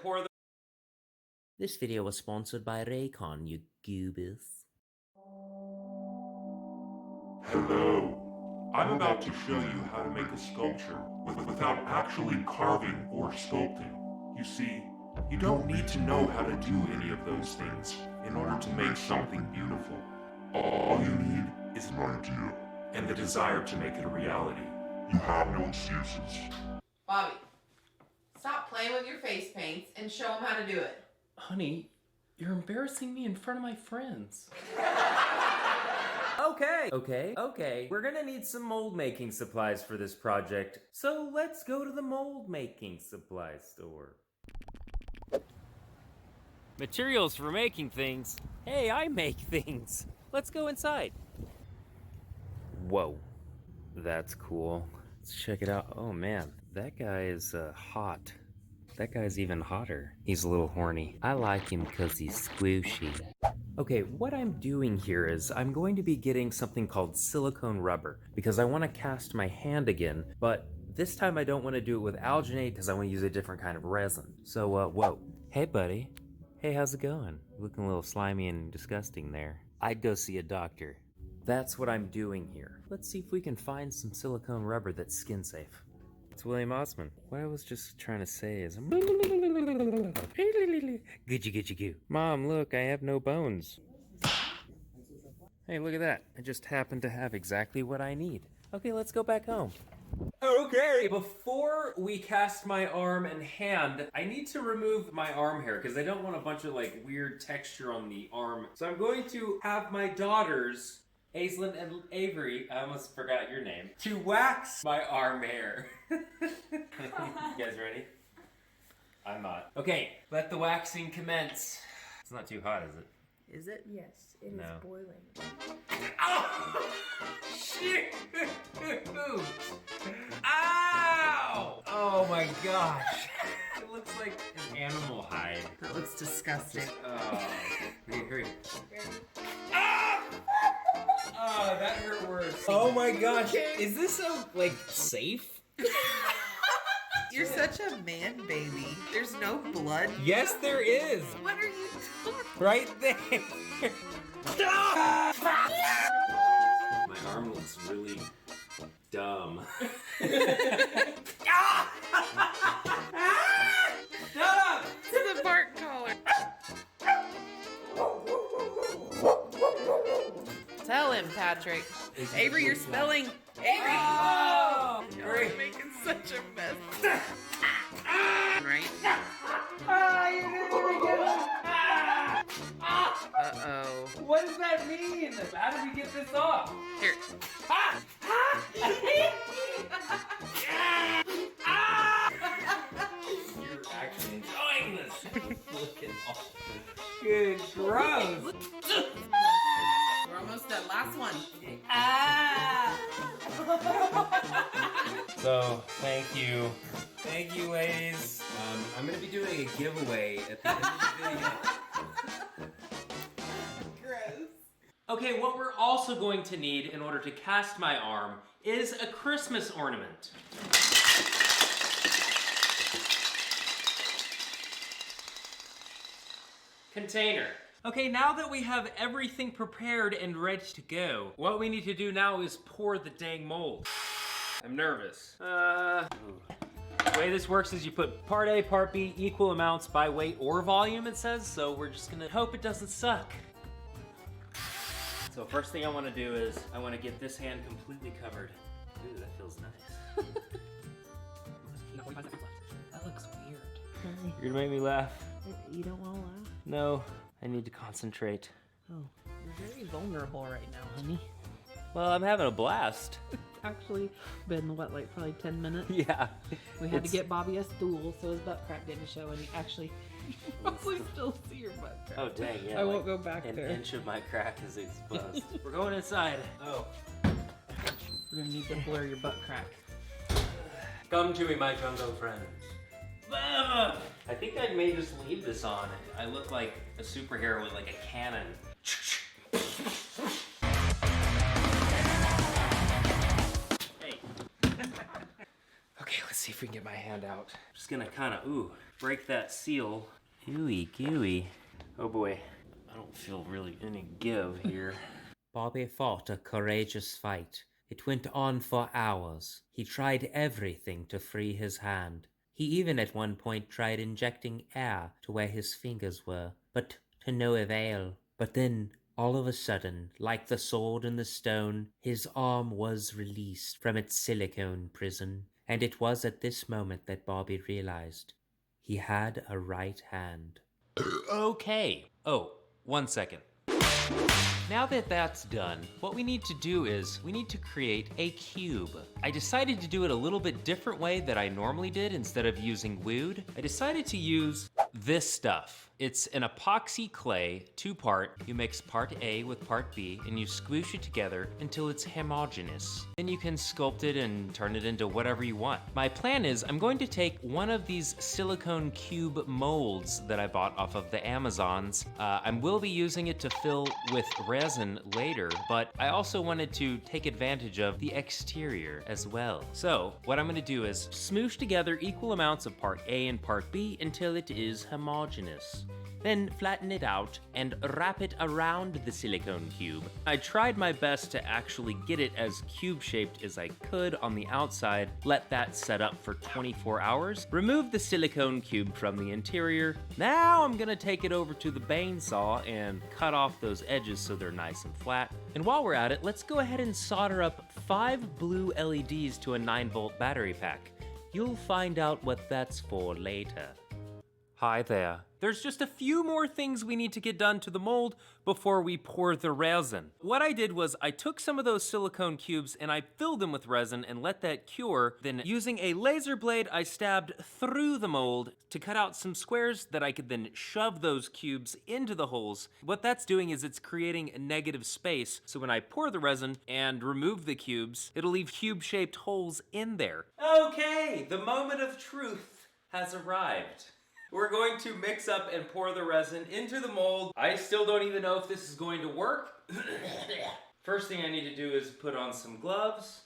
pour the... This video was sponsored by Raycon, you goobers. Hello. I'm about to show you how to make a sculpture without actually carving or sculpting. You see, you don't need to know how to do any of those things in order to make something beautiful. All you need is an idea and the desire to make it a reality. You have no excuses. Bobby, stop playing with your face paints and show them how to do it. Honey, you're embarrassing me in front of my friends. Okay. We're gonna need some mold making supplies for this project, so let's go to the mold making supply store. Materials for making things? Hey, I make things. Let's go inside. Whoa, that's cool. Let's check it out. Oh man, that guy is hot. That guy's even hotter. He's a little horny. I like him because he's squishy. Okay, what I'm doing here is I'm going to be getting something called silicone rubber because I want to cast my hand again, but this time I don't want to do it with alginate because I want to use a different kind of resin. So, whoa. Hey, buddy. Hey, how's it going? Looking a little slimy and disgusting there. I'd go see a doctor. That's what I'm doing here. Let's see if we can find some silicone rubber that's skin safe. It's William Osman. What I was just trying to say is... Goo. Mom, look, I have no bones. Hey, look at that. I just happen to have exactly what I need. Okay, let's go back home. Okay, before we cast my arm and hand, I need to remove my arm hair because I don't want a bunch of like weird texture on the arm. So I'm going to have my daughters, Aislinn and Avery, I almost forgot your name, to wax my arm hair. You guys ready? I'm not. Okay, let the waxing commence. It's not too hot, is it? Is it? Yes, it is boiling. Oh! Shoot! Ow! Oh my gosh. It looks like an animal hide. That looks disgusting. Oh, hurry. Ah! Oh, that hurt worse. Oh my gosh. Is this so, like, safe? You're such a man baby. There's no blood. Yes, there is. What are you doing? Right there. My arm looks really dumb. Shut up! It's a bark collar. Tell him, Patrick. Avery, you're spelling. Avery! Oh! You're making such a mess. Right? Uh-oh. What does that mean? How do we get this off? Here. You're actually enjoying this. Looking awful. Good, gross. We're almost at last one. So, thank you. Thank you, ladies. I'm going to be doing a giveaway at the end of the video. Gross. Okay, what we're also going to need in order to cast my arm is a Christmas ornament. Container. Okay, now that we have everything prepared and ready to go, what we need to do now is pour the dang mold. I'm nervous. The way this works is you put part A, part B, equal amounts by weight or volume, it says, so we're just gonna hope it doesn't suck. So first thing I wanna do is, I wanna get this hand completely covered. Ooh, that feels nice. That looks weird. You're gonna make me laugh. You don't want to laugh? No, I need to concentrate. Oh, you're very vulnerable right now, honey. Well, I'm having a blast. Actually, been what, like probably 10 minutes? Yeah. We had to get Bobby a stool so his butt crack didn't show, and he actually probably still see your butt crack. Oh, dang, yeah. I won't go back an there. An inch of my crack is exposed. We're going inside. Oh. We're gonna need to blur your butt crack. Come to me, my jungle friends. I think I may just leave this on. I look like a superhero with like a cannon. Hey. Okay, let's see if if we can get my hand out. Just gonna kind of, break that seal. Ooey gooey. Oh boy, I don't feel really any give here. Bobby fought a courageous fight. It went on for hours. He tried everything to free his hand. He even at one point tried injecting air to where his fingers were, but to no avail. But then, all of a sudden, like the sword in the stone, his arm was released from its silicone prison. And it was at this moment that Bobby realized he had a right hand. Okay. Oh, 1 second. Now that that's done, what we need to do is we need to create a cube. I decided to do it a little bit different way that I normally did. Instead of using wood, I decided to use this stuff. It's an epoxy clay, 2-part. You mix part A with part B and you squish it together until it's homogeneous. Then you can sculpt it and turn it into whatever you want. My plan is I'm going to take one of these silicone cube molds that I bought off of the Amazons. I will be using it to fill with resin later, but I also wanted to take advantage of the exterior as well. So what I'm gonna do is smoosh together equal amounts of part A and part B until it is homogeneous. Then flatten it out and wrap it around the silicone cube. I tried my best to actually get it as cube-shaped as I could on the outside, let that set up for 24 hours, remove the silicone cube from the interior. Now I'm gonna take it over to the bane saw and cut off those edges so they're nice and flat. And while we're at it, let's go ahead and solder up 5 blue LEDs to a 9-volt battery pack. You'll find out what that's for later. Hi there. There's just a few more things we need to get done to the mold before we pour the resin. What I did was I took some of those silicone cubes and I filled them with resin and let that cure. Then using a laser blade, I stabbed through the mold to cut out some squares that I could then shove those cubes into the holes. What that's doing is it's creating a negative space. So when I pour the resin and remove the cubes, it'll leave cube-shaped holes in there. Okay, the moment of truth has arrived. We're going to mix up and pour the resin into the mold. I still don't even know if this is going to work. First thing I need to do is put on some gloves.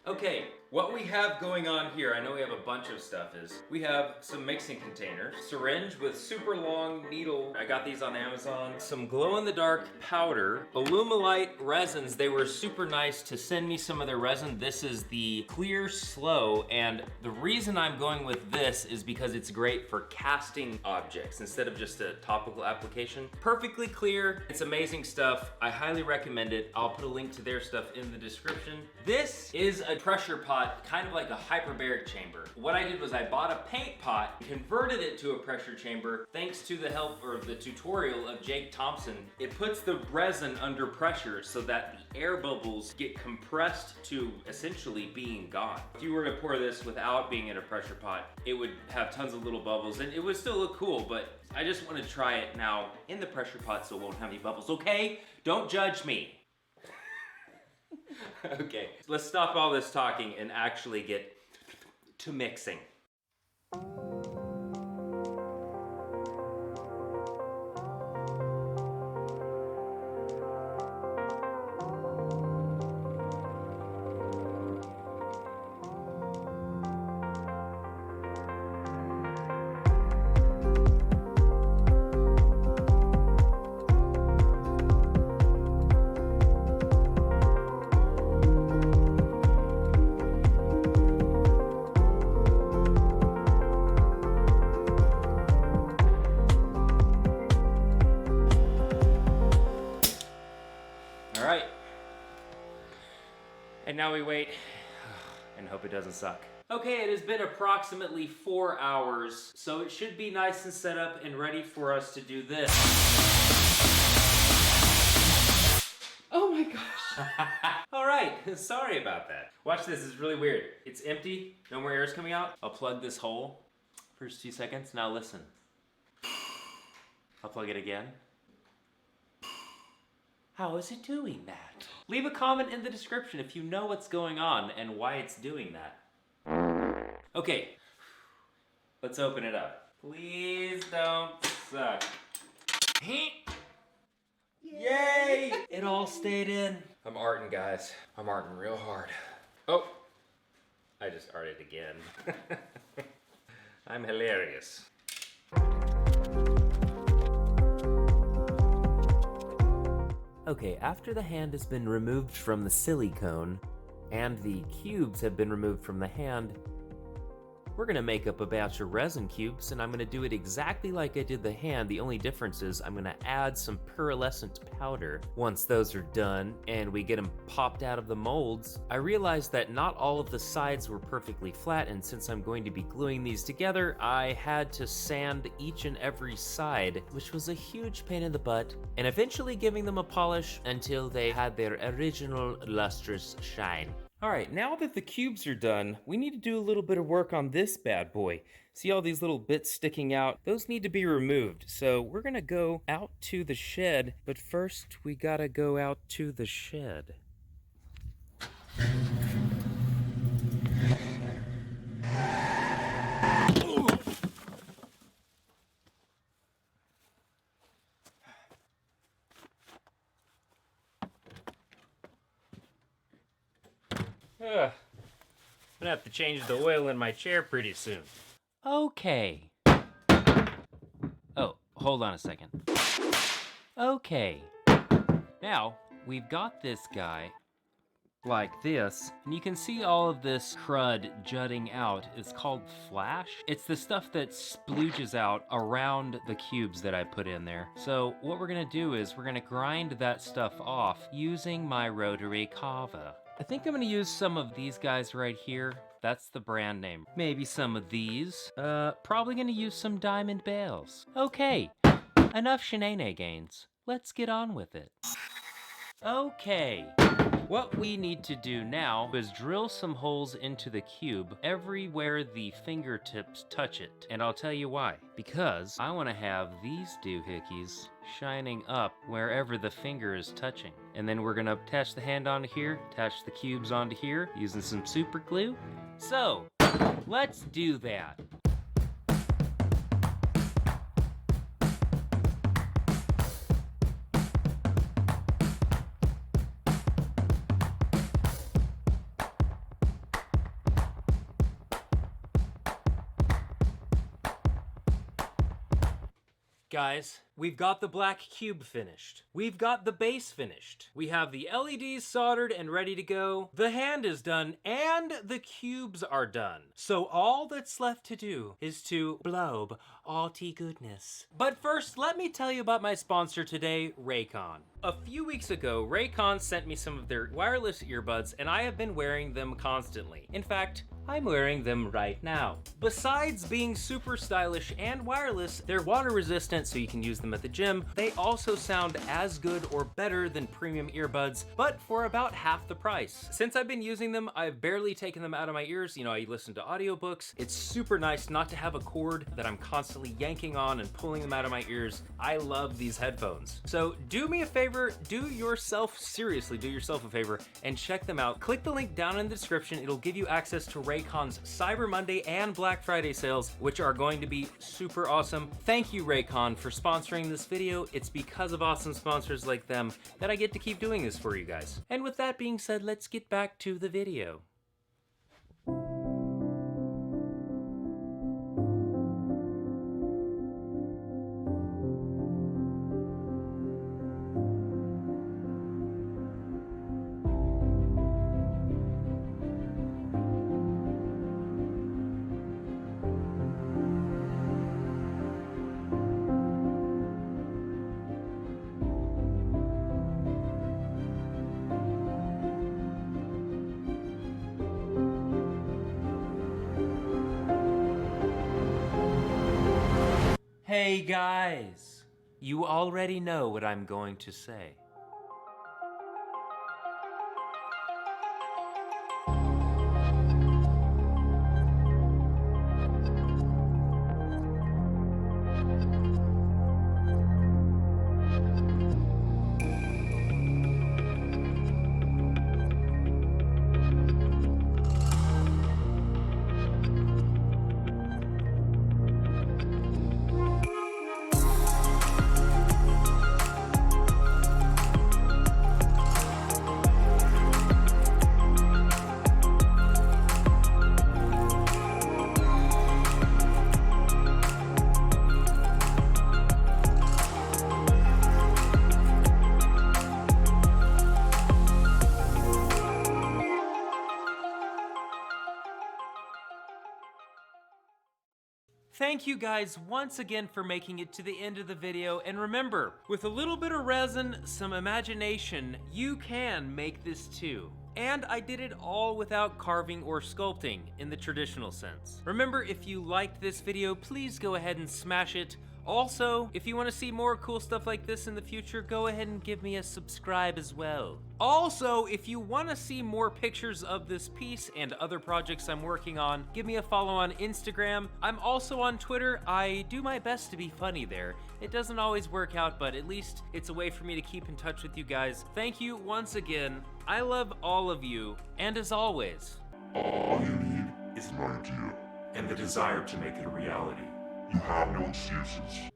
Okay, what we have going on here, I know we have a bunch of stuff, is we have some mixing containers, syringe with super long needle. I got these on Amazon. Some glow-in-the-dark powder, Alumilite resins. They were super nice to send me some of their resin. This is the Clear Slow, and the reason I'm going with this is because it's great for casting objects instead of just a topical application. Perfectly clear, it's amazing stuff. I highly recommend it. I'll put a link to their stuff in the description. This is a pressure pot, kind of like a hyperbaric chamber. What I did was I bought a paint pot, converted it to a pressure chamber. Thanks to the help or the tutorial of Jake Thompson, it puts the resin under pressure so that the air bubbles get compressed to essentially being gone. If you were to pour this without being in a pressure pot, it would have tons of little bubbles and it would still look cool, but I just want to try it now in the pressure pot so it won't have any bubbles, okay? Don't judge me. Okay, let's stop all this talking and actually get to mixing. And now we wait and hope it doesn't suck. Okay, it has been approximately 4 hours, so it should be nice and set up and ready for us to do this. Oh my gosh. All right, sorry about that. Watch this, it's really weird. It's empty, no more air is coming out. I'll plug this hole. First 2 seconds, now listen. I'll plug it again. How is it doing that? Leave a comment in the description if you know what's going on and why it's doing that. Okay, let's open it up. Please don't suck. Yay! It all stayed in. I'm arting, guys. I'm arting real hard. Oh, I just arted again. I'm hilarious. Okay, after the hand has been removed from the silicone and the cubes have been removed from the hand, we're gonna make up a batch of resin cubes, and I'm gonna do it exactly like I did the hand. The only difference is I'm gonna add some pearlescent powder. Once those are done and we get them popped out of the molds, I realized that not all of the sides were perfectly flat, and since I'm going to be gluing these together, I had to sand each and every side, which was a huge pain in the butt, and eventually giving them a polish until they had their original lustrous shine. All right, now that the cubes are done, we need to do a little bit of work on this bad boy. See all these little bits sticking out? Those need to be removed. So we're gonna go out to the shed, but first we gotta go out to the shed. I'm gonna have to change the oil in my chair pretty soon. Okay. Oh, hold on a second. Okay. Now, we've got this guy like this, and you can see all of this crud jutting out. It's called flash. It's the stuff that splooges out around the cubes that I put in there. So what we're gonna do is we're gonna grind that stuff off using my rotary kava. I think I'm gonna use some of these guys right here. That's the brand name. Maybe some of these. Probably gonna use some diamond bales. Okay, enough shenanigans. Let's get on with it. Okay, what we need to do now is drill some holes into the cube everywhere the fingertips touch it. And I'll tell you why. Because I want to have these doohickeys shining up wherever the finger is touching. And then we're going to attach the hand onto here, attach the cubes onto here using some super glue. So, let's do that. Guys, we've got the black cube finished. We've got the base finished. We have the LEDs soldered and ready to go. The hand is done and the cubes are done. So all that's left to do is to blobe all tea goodness. But first, let me tell you about my sponsor today, Raycon. A few weeks ago, Raycon sent me some of their wireless earbuds and I have been wearing them constantly. In fact, I'm wearing them right now. Besides being super stylish and wireless, they're water resistant so you can use them at the gym. They also sound as good or better than premium earbuds, but for about half the price. Since I've been using them, I've barely taken them out of my ears. You know, I listen to audiobooks. It's super nice not to have a cord that I'm constantly yanking on and pulling them out of my ears. I love these headphones. So do me a favor, seriously do yourself a favor and check them out. Click the link down in the description. It'll give you access to Raycon's Cyber Monday and Black Friday sales, which are going to be super awesome. Thank you, Raycon, for sponsoring this video. It's because of awesome sponsors like them that I get to keep doing this for you guys. And with that being said, let's get back to the video. Hey guys, you already know what I'm going to say. Thank you guys once again for making it to the end of the video, and remember, with a little bit of resin, some imagination, you can make this too. And I did it all without carving or sculpting in the traditional sense. Remember, if you liked this video, please go ahead and smash it. Also, if you want to see more cool stuff like this in the future, go ahead and give me a subscribe as well. Also, if you want to see more pictures of this piece and other projects I'm working on, give me a follow on Instagram. I'm also on Twitter. I do my best to be funny there. It doesn't always work out, but at least it's a way for me to keep in touch with you guys. Thank you once again. I love all of you, and as always, All you need is an idea and the desire to make it a reality. You have no excuses.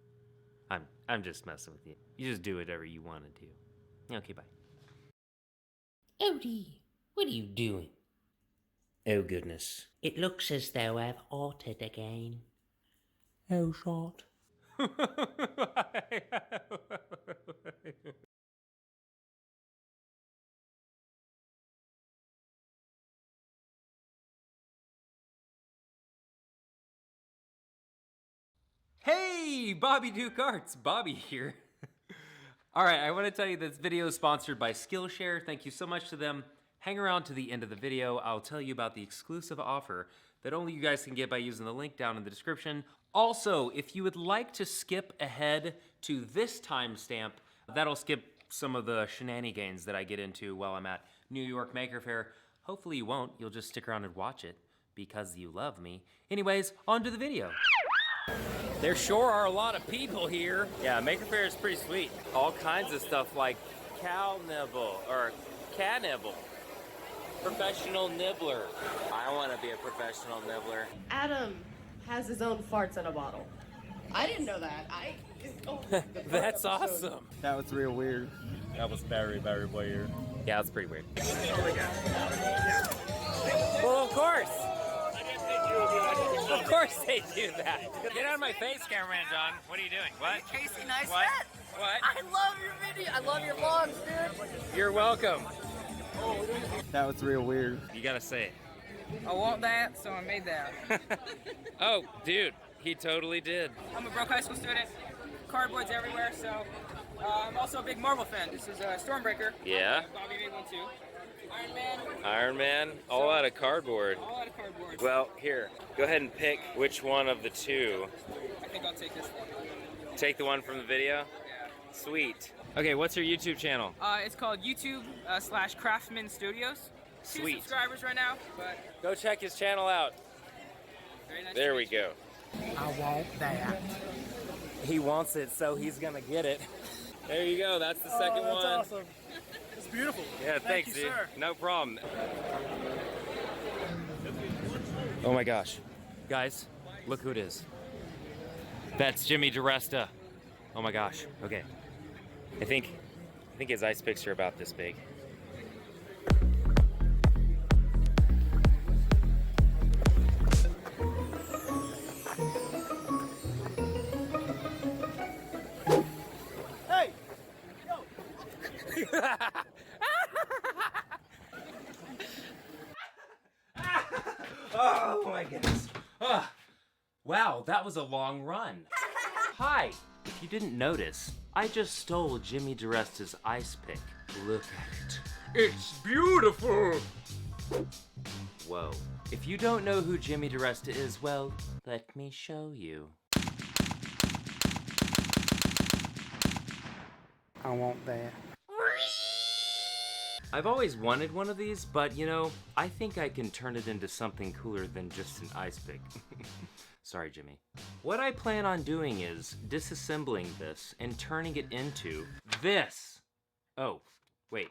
I'm just messing with you. You just do whatever you want to do. Okay, bye. Odie, what are you doing? Oh goodness. It looks as though I've altered again. Oh shot. Hey, Bobby Duke Arts, Bobby here. All right, I want to tell you this video is sponsored by Skillshare. Thank you so much to them. Hang around to the end of the video. I'll tell you about the exclusive offer that only you guys can get by using the link down in the description. Also, if you would like to skip ahead to this timestamp, that'll skip some of the shenanigans that I get into while I'm at New York Maker Faire. Hopefully you won't. You'll just stick around and watch it because you love me. Anyways, on to the video. There sure are a lot of people here. Yeah, Maker Faire is pretty sweet. All kinds of stuff like cow nibble or cat nibble. Professional nibbler. I want to be a professional nibbler. Adam has his own farts in a bottle. I didn't know that. That's awesome. That was real weird. That was very, very weird. Yeah, that's pretty weird. Well, of course. Of course they do that. Get out of my face, cameraman John. What are you doing? What? Casey, nice What? set. What? I love your video. I love your vlogs, dude. You're welcome. That was real weird. You gotta say it. I want that, so I made that. Oh, dude, he totally did. I'm a broke high school student. Cardboards everywhere, so I'm also a big Marvel fan. This is Stormbreaker. Yeah. Bobby made one too. Iron Man. Iron Man, all out of cardboard. All out of cardboard. Well, here, go ahead and pick which one of the two. I think I'll take this one. Take the one from the video? Yeah. Sweet. Okay, what's your YouTube channel? It's called YouTube / Craftman Studios. 2 Sweet. subscribers right now, but Go check his channel out. very nice. There to we meet you. go. I want that. He wants it, so he's gonna get it. There you go, that's the second one. Awesome. It's beautiful. Yeah, thanks, you, dude. sir. No problem. Oh my gosh. Guys, look who it is. That's Jimmy DiResta. Oh my gosh. Okay. I think his ice picks are about this big. Hey! Oh my goodness. Wow, that was a long run. Hi. If you didn't notice, I just stole Jimmy DiResta's ice pick. Look at it. It's beautiful. Whoa. If you don't know who Jimmy DiResta is, well, let me show you. I want that. I've always wanted one of these, but you know, I think I can turn it into something cooler than just an ice pick. Sorry, Jimmy. What I plan on doing is disassembling this and turning it into this. Oh, wait.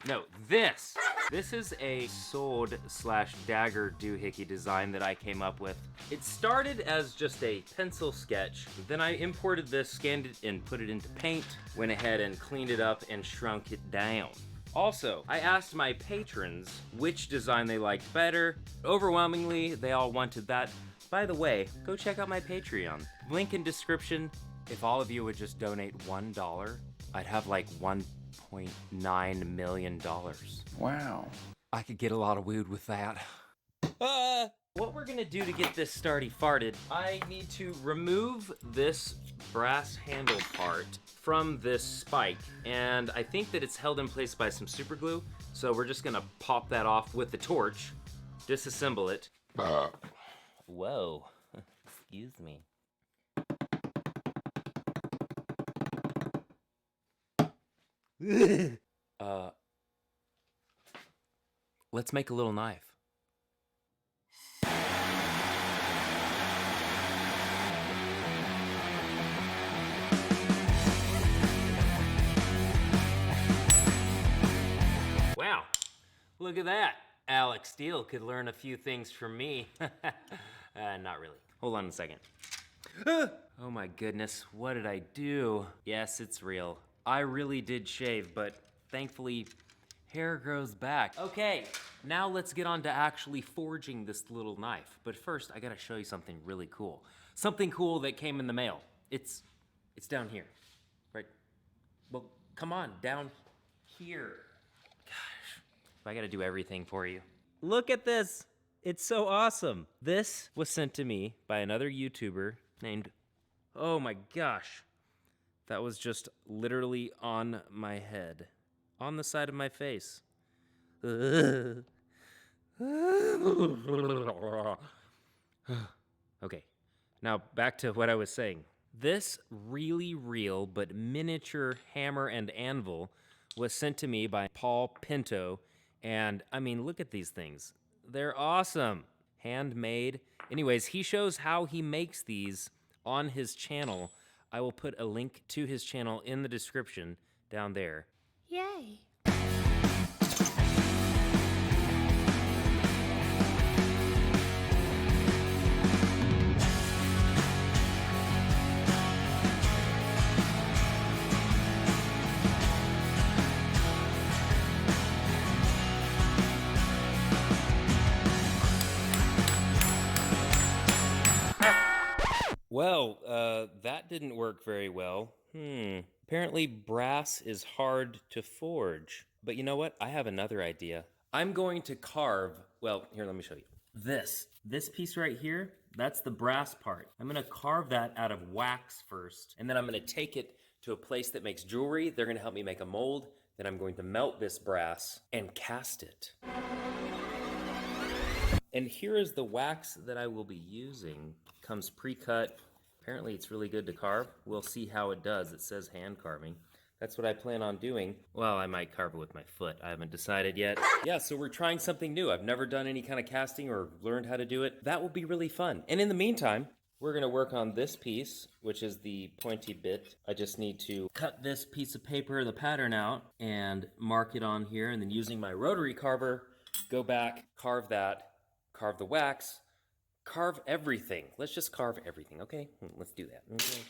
No, this. This is a sword / dagger doohickey design that I came up with. It started as just a pencil sketch, then I imported this, scanned it, and put it into paint, went ahead and cleaned it up and shrunk it down. Also, I asked my patrons which design they liked better. Overwhelmingly, they all wanted that. By the way, go check out my Patreon. Link in description. If all of you would just donate $1, I'd have like $1.9 million. Wow. I could get a lot of weed with that. What we're gonna do to get this starty farted, I need to remove this brass handle part from this spike, and I think that it's held in place by some super glue, so we're just gonna pop that off with the torch, disassemble it. Whoa, excuse me. Let's make a little knife. Wow, look at that. Alex Steele could learn a few things from me. Not really. Hold on a second. Oh my goodness, what did I do? Yes, it's real. I really did shave, but thankfully, hair grows back. Okay, now let's get on to actually forging this little knife. But first, I gotta show you something really cool. Something cool that came in the mail. It's down here, right? Well, come on, down here. Gosh, I gotta do everything for you. Look at this. It's so awesome. This was sent to me by another YouTuber named, oh my gosh, that was just literally on my head, on the side of my face. Okay, now back to what I was saying. This really real but miniature hammer and anvil was sent to me by Paul Pinto, and I mean, look at these things. They're awesome. Handmade. Anyways, he shows how he makes these on his channel. I will put a link to his channel in the description down there. Yay. Well, that didn't work very well. Apparently brass is hard to forge. But you know what? I have another idea. I'm going to carve, well, here, let me show you. This piece right here, that's the brass part. I'm gonna carve that out of wax first, and then I'm gonna take it to a place that makes jewelry. They're gonna help me make a mold. Then I'm going to melt this brass and cast it. And here is the wax that I will be using. Comes pre-cut. Apparently it's really good to carve. We'll see how it does. It says hand carving. That's what I plan on doing. Well, I might carve it with my foot. I haven't decided yet. Yeah, so we're trying something new. I've never done any kind of casting or learned how to do it. That will be really fun. And in the meantime, we're gonna work on this piece, which is the pointy bit. I just need to cut this piece of paper, the pattern out, and mark it on here, and then using my rotary carver, go back, carve that, carve the wax, carve everything. Let's just carve everything, okay? Let's do that. Okay.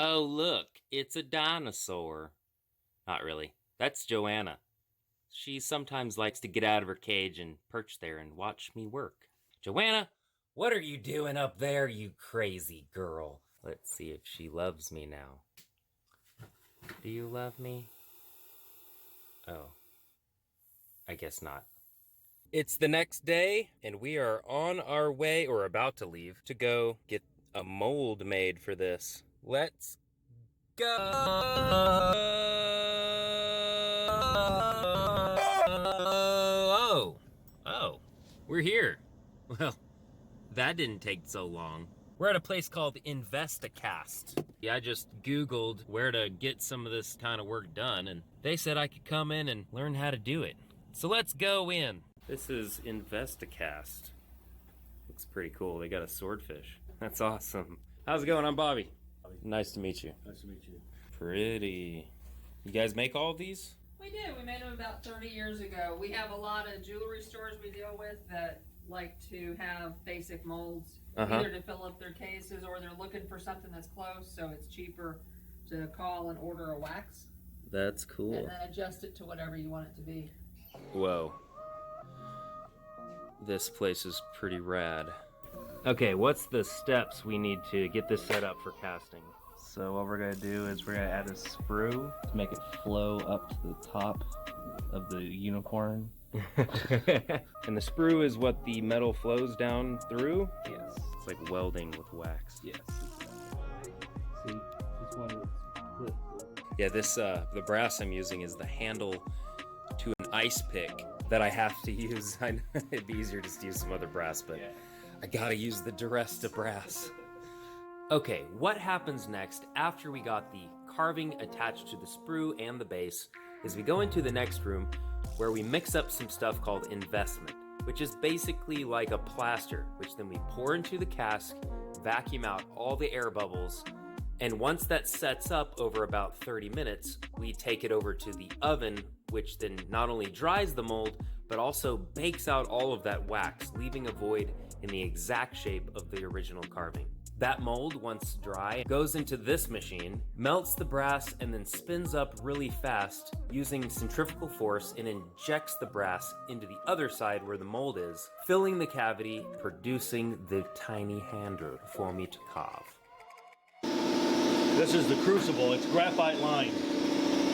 Oh, look, it's a dinosaur. Not really. That's Joanna. She sometimes likes to get out of her cage and perch there and watch me work. Joanna, what are you doing up there, you crazy girl? Let's see if she loves me now. Do you love me? Oh. I guess not. It's the next day, and we are on our way, or about to leave, to go get a mold made for this. Let's go! Oh, we're here. Well, that didn't take so long. We're at a place called Investicast. Yeah, I just Googled where to get some of this kind of work done, and they said I could come in and learn how to do it. So let's go in. This is Investicast. Looks pretty cool. They got a swordfish. That's awesome. How's it going? I'm Bobby. Nice to meet you. Nice to meet you. Pretty. You guys make all of these? We do. We made them about 30 years ago. We have a lot of jewelry stores we deal with that like to have basic molds, either to fill up their cases or they're looking for something that's close, so it's cheaper to call and order a wax. That's cool. And then adjust it to whatever you want it to be. Whoa. This place is pretty rad. Okay, what's the steps we need to get this set up for casting? So what we're gonna do is we're gonna add a sprue to make it flow up to the top of the unicorn. And the sprue is what the metal flows down through? Yes. It's like welding with wax. Yes. See, this one is Yeah, this the brass I'm using is the handle to an ice pick that I have to use. I know it'd be easier just to use some other brass, but I gotta use the Duresta brass. Okay, what happens next after we got the carving attached to the sprue and the base is we go into the next room where we mix up some stuff called investment, which is basically like a plaster, which then we pour into the cask, vacuum out all the air bubbles, and once that sets up over about 30 minutes, we take it over to the oven, which then not only dries the mold, but also bakes out all of that wax, leaving a void in the exact shape of the original carving. That mold, once dry, goes into this machine, melts the brass, and then spins up really fast using centrifugal force and injects the brass into the other side where the mold is, filling the cavity, producing the tiny handle for me to carve. This is the crucible. It's graphite lined.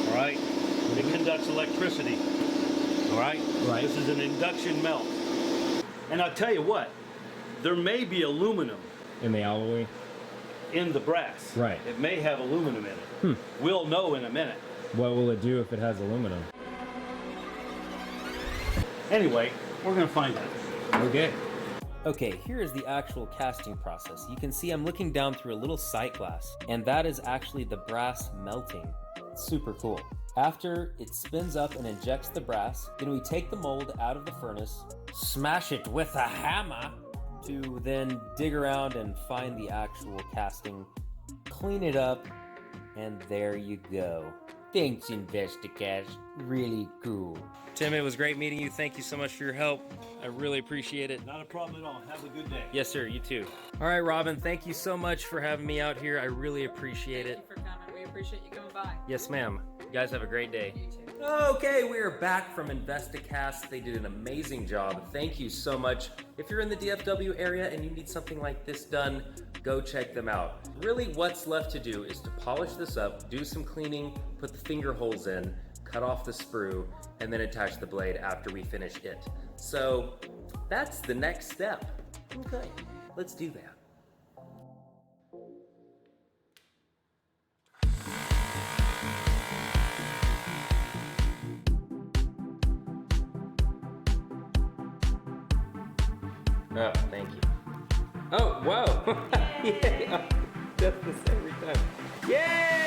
All right? It conducts electricity. All right? Right. This is an induction melt. And I'll tell you what, there may be aluminum in the alloy. In the brass. Right. It may have aluminum in it. We'll know in a minute. What will it do if it has aluminum? Anyway, we're going to find out. Okay. Okay, here is the actual casting process. You can see I'm looking down through a little sight glass, and that is actually the brass melting. It's super cool. After it spins up and injects the brass, then we take the mold out of the furnace, smash it with a hammer, to then dig around and find the actual casting, clean it up, and there you go. Thanks, Investicast. Really cool. Tim, it was great meeting you. Thank you so much for your help. I really appreciate it. Not a problem at all. Have a good day. Yes, sir. You too. All right, Robin, thank you so much for having me out here. I really appreciate it. Thank you for coming. We appreciate you coming by. Yes, ma'am. You guys have a great day. You too. Okay, we are back from Investicast. They did an amazing job. Thank you so much. If you're in the DFW area and you need something like this done, go check them out. Really, what's left to do is to polish this up, do some cleaning, put the finger holes in, cut off the sprue, and then attach the blade after we finish it. So that's the next step. Okay, let's do that. Oh, thank you. Oh, whoa! Yay! Oh, that's the same every time. Yay!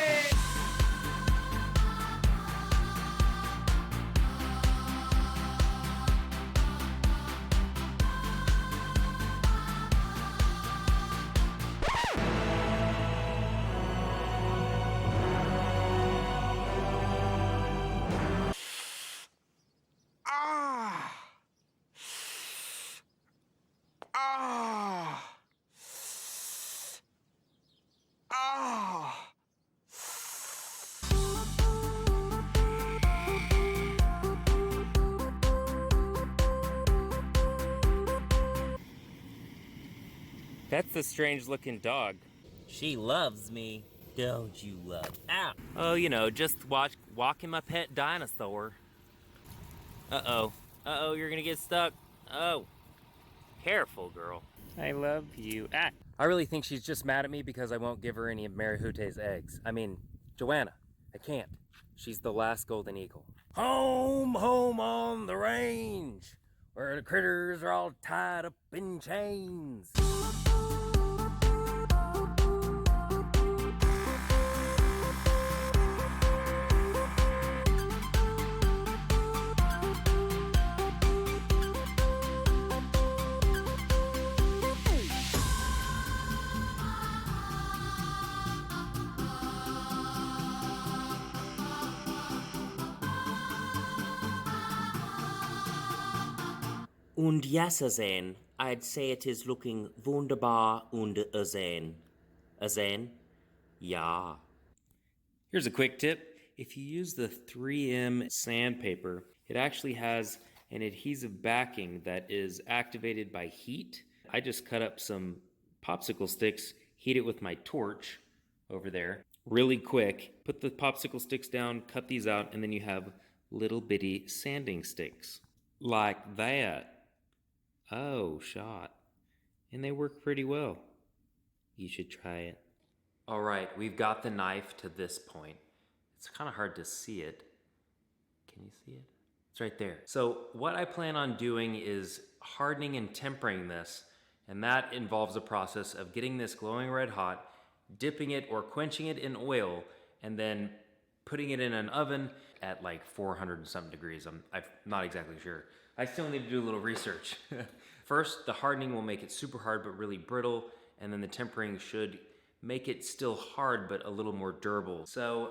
That's a strange looking dog. She loves me. Don't you love? Ow. Oh, you know, just walking my pet dinosaur. Uh-oh. Uh-oh, you're gonna get stuck. Oh. Careful, girl. I love you. Ah. I really think she's just mad at me because I won't give her any of Marihute's eggs. I mean, Joanna, I can't. She's the last golden eagle. Home, home on the range, where the critters are all tied up in chains. Und Yasazen, I'd say it is looking wunderbar und azen. Azen? Ja. Here's a quick tip. If you use the 3M sandpaper, it actually has an adhesive backing that is activated by heat. I just cut up some popsicle sticks, heat it with my torch over there, really quick, put the popsicle sticks down, cut these out, and then you have little bitty sanding sticks. Like that. Oh, shot. And they work pretty well. You should try it. All right, we've got the knife to this point. It's kind of hard to see it. Can you see it? It's right there. So what I plan on doing is hardening and tempering this, and that involves a process of getting this glowing red hot, dipping it or quenching it in oil, and then putting it in an oven at like 400 and something degrees. I'm not exactly sure. I still need to do a little research. First, the hardening will make it super hard but really brittle, and then the tempering should make it still hard but a little more durable. So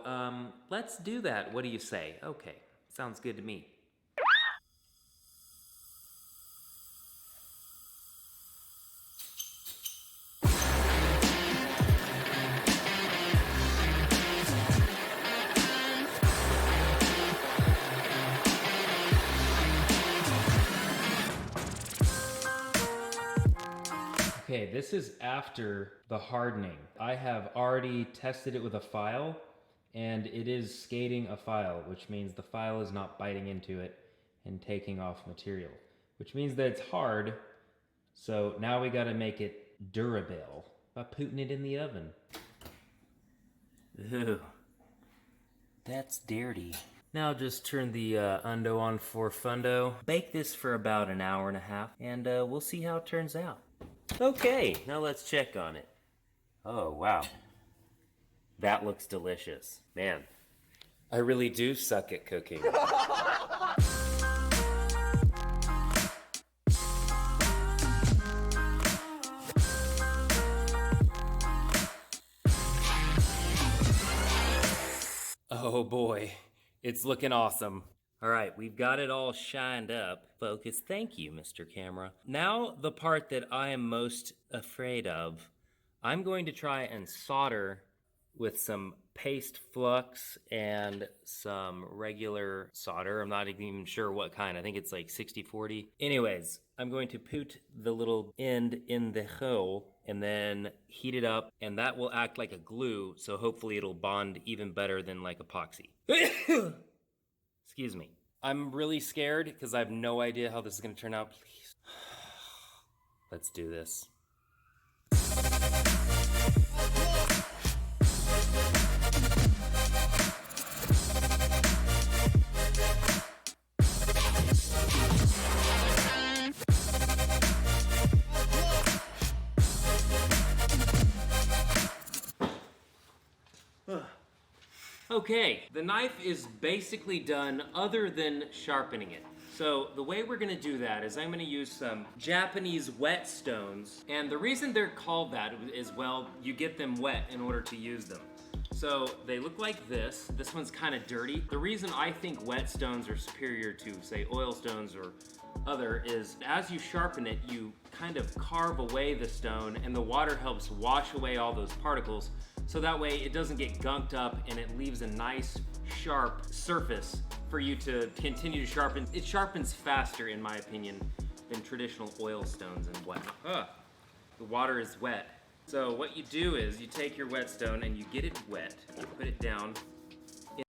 let's do that. What do you say? Okay, sounds good to me. Okay, this is after the hardening. I have already tested it with a file, and it is skating a file, which means the file is not biting into it and taking off material, which means that it's hard. So now we gotta make it durable by putting it in the oven. Ooh, that's dirty. Now just turn the undo on for fundo. Bake this for about an hour and a half, and we'll see how it turns out. Okay, now let's check on it. Oh, wow. That looks delicious. Man, I really do suck at cooking. Oh boy, it's looking awesome. All right, we've got it all shined up. Focus, thank you, Mr. Camera. Now, the part that I am most afraid of. I'm going to try and solder with some paste flux and some regular solder. I'm not even sure what kind. I think it's like 60-40. Anyways, I'm going to put the little end in the hole and then heat it up, and that will act like a glue, so hopefully it'll bond even better than like epoxy. Excuse me. I'm really scared because I have no idea how this is going to turn out. Please. Let's do this. Okay, the knife is basically done other than sharpening it. So the way we're gonna do that is I'm gonna use some Japanese whetstones. And the reason they're called that is, well, you get them wet in order to use them. So they look like this. This one's kind of dirty. The reason I think whetstones are superior to, say, oil stones or other is as you sharpen it, you kind of carve away the stone and the water helps wash away all those particles. So that way it doesn't get gunked up and it leaves a nice, sharp surface for you to continue to sharpen. It sharpens faster, in my opinion, than traditional oil stones and whatnot. The water is wet. So what you do is you take your whetstone and you get it wet, you put it down